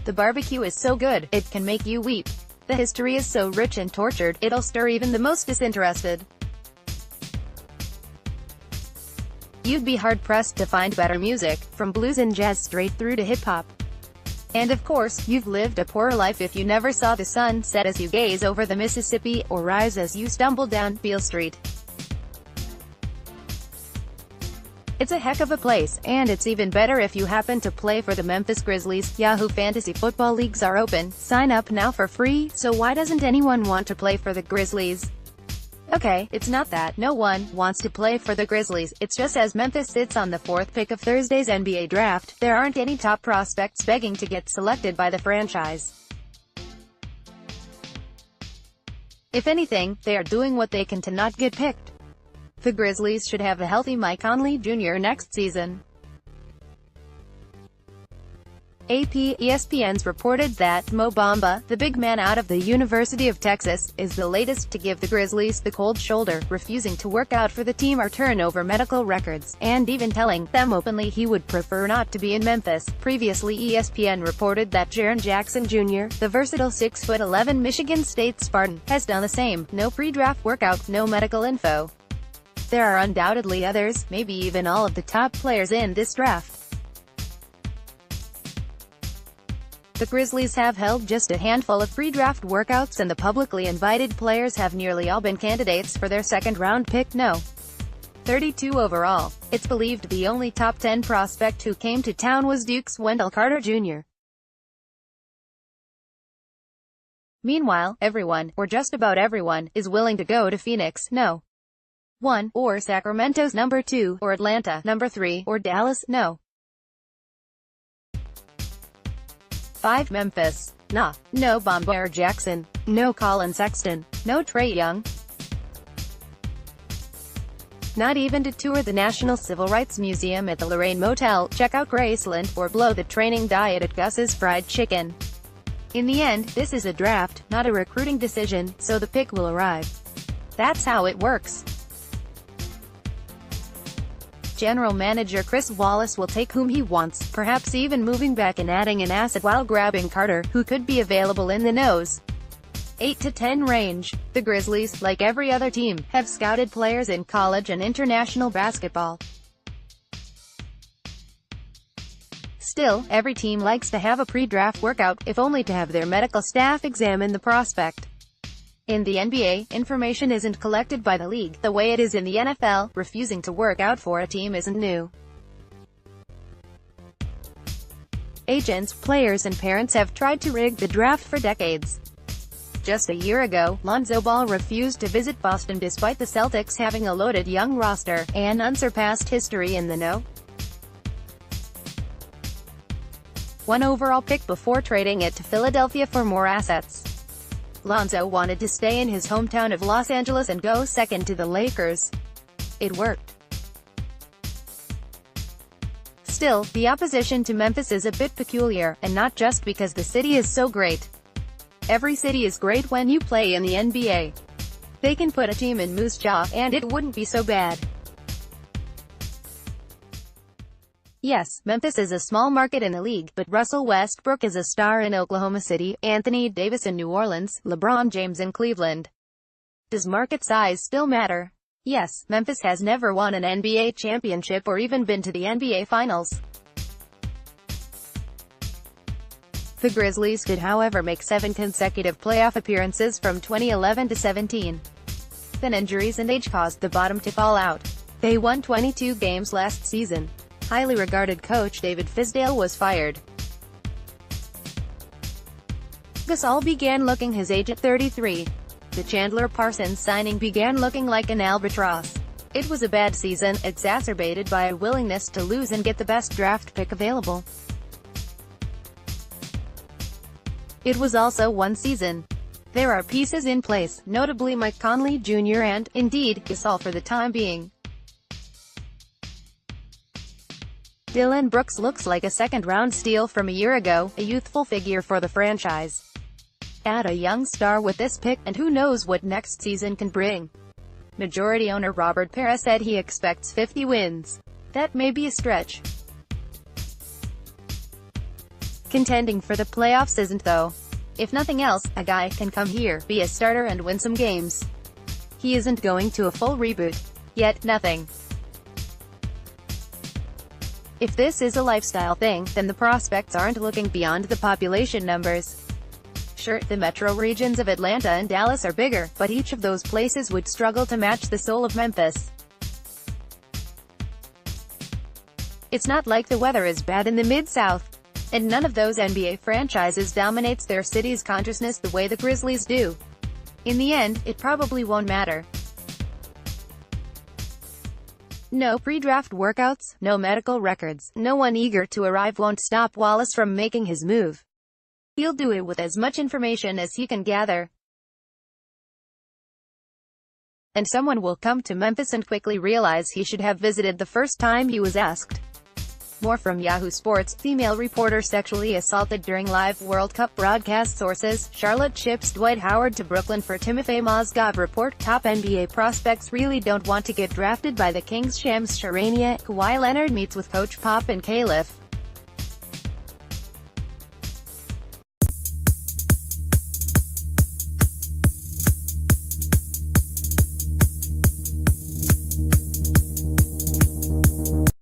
The barbecue is so good, it can make you weep. The history is so rich and tortured, it'll stir even the most disinterested. You'd be hard-pressed to find better music, from blues and jazz straight through to hip-hop. And of course, you've lived a poor life if you never saw the sun set as you gaze over the Mississippi, or rise as you stumble down Beale Street. It's a heck of a place, and it's even better if you happen to play for the Memphis Grizzlies. Yahoo Fantasy Football leagues are open. Sign up now for free, so why doesn't anyone want to play for the Grizzlies? Okay, it's not that no one wants to play for the Grizzlies, it's just as Memphis sits on the 4th pick of Thursday's NBA draft, there aren't any top prospects begging to get selected by the franchise. If anything, they are doing what they can to not get picked. The Grizzlies should have a healthy Mike Conley Jr. next season. ESPN's reported that Mo Bamba, the big man out of the University of Texas, is the latest to give the Grizzlies the cold shoulder, refusing to work out for the team or turn over medical records, and even telling them openly he would prefer not to be in Memphis. Previously, ESPN reported that Jaren Jackson Jr., the versatile 6'11" Michigan State Spartan, has done the same. No pre-draft workout, no medical info. There are undoubtedly others, maybe even all of the top players in this draft. The Grizzlies have held just a handful of pre-draft workouts, and the publicly invited players have nearly all been candidates for their second-round pick. No. 32 overall. It's believed the only top 10 prospect who came to town was Duke's Wendell Carter Jr. Meanwhile, everyone, or just about everyone, is willing to go to Phoenix, No. 1, or Sacramento's number 2, or Atlanta, number 3, or Dallas, No. 5. Memphis. Nah. No Bamba or Jackson. No Colin Sexton. No Trae Young. Not even to tour the National Civil Rights Museum at the Lorraine Motel, check out Graceland, or blow the training diet at Gus's Fried Chicken. In the end, this is a draft, not a recruiting decision, so the pick will arrive. That's how it works. General Manager Chris Wallace will take whom he wants, perhaps even moving back and adding an asset while grabbing Carter, who could be available in the nose 8 to 10 range. The Grizzlies, like every other team, have scouted players in college and international basketball. Still, every team likes to have a pre-draft workout, if only to have their medical staff examine the prospect. In the NBA, information isn't collected by the league, the way it is in the NFL. Refusing to work out for a team isn't new. Agents, players and parents have tried to rig the draft for decades. Just a year ago, Lonzo Ball refused to visit Boston despite the Celtics having a loaded young roster, an unsurpassed history in the know. 1 overall pick before trading it to Philadelphia for more assets. Lonzo wanted to stay in his hometown of Los Angeles and go second to the Lakers. It worked. Still, the opposition to Memphis is a bit peculiar, and not just because the city is so great. Every city is great when you play in the NBA. They can put a team in Moose Jaw, and it wouldn't be so bad. Yes, Memphis is a small market in the league, but Russell Westbrook is a star in Oklahoma City, Anthony Davis in New Orleans, LeBron James in Cleveland. Does market size still matter? Yes, Memphis has never won an NBA championship or even been to the NBA Finals. The Grizzlies did, however, make 7 consecutive playoff appearances from 2011 to 17. Then injuries and age caused the bottom to fall out. They won 22 games last season. Highly regarded coach David Fizdale was fired. Gasol began looking his age at 33. The Chandler Parsons signing began looking like an albatross. It was a bad season, exacerbated by a willingness to lose and get the best draft pick available. It was also one season. There are pieces in place, notably Mike Conley Jr. and, indeed, Gasol for the time being. Dillon Brooks looks like a second-round steal from a year ago, a youthful figure for the franchise. Add a young star with this pick, and who knows what next season can bring. Majority owner Robert Parra said he expects 50 wins. That may be a stretch. Contending for the playoffs isn't though. If nothing else, a guy can come here, be a starter and win some games. He isn't going to a full reboot. Yet, nothing. If this is a lifestyle thing, then the prospects aren't looking beyond the population numbers. Sure, the metro regions of Atlanta and Dallas are bigger, but each of those places would struggle to match the soul of Memphis. It's not like the weather is bad in the Mid-South. And none of those NBA franchises dominates their city's consciousness the way the Grizzlies do. In the end, it probably won't matter. No pre-draft workouts, no medical records, no one eager to arrive won't stop Wallace from making his move. He'll do it with as much information as he can gather. And someone will come to Memphis and quickly realize he should have visited the first time he was asked. More from Yahoo Sports. Female reporter sexually assaulted during live World Cup broadcast. Sources: Charlotte ships Dwight Howard to Brooklyn for Timofey Mozgov. Report: top NBA prospects really don't want to get drafted by the Kings. Shams Charania. Kawhi Leonard meets with Coach Pop and Caliph.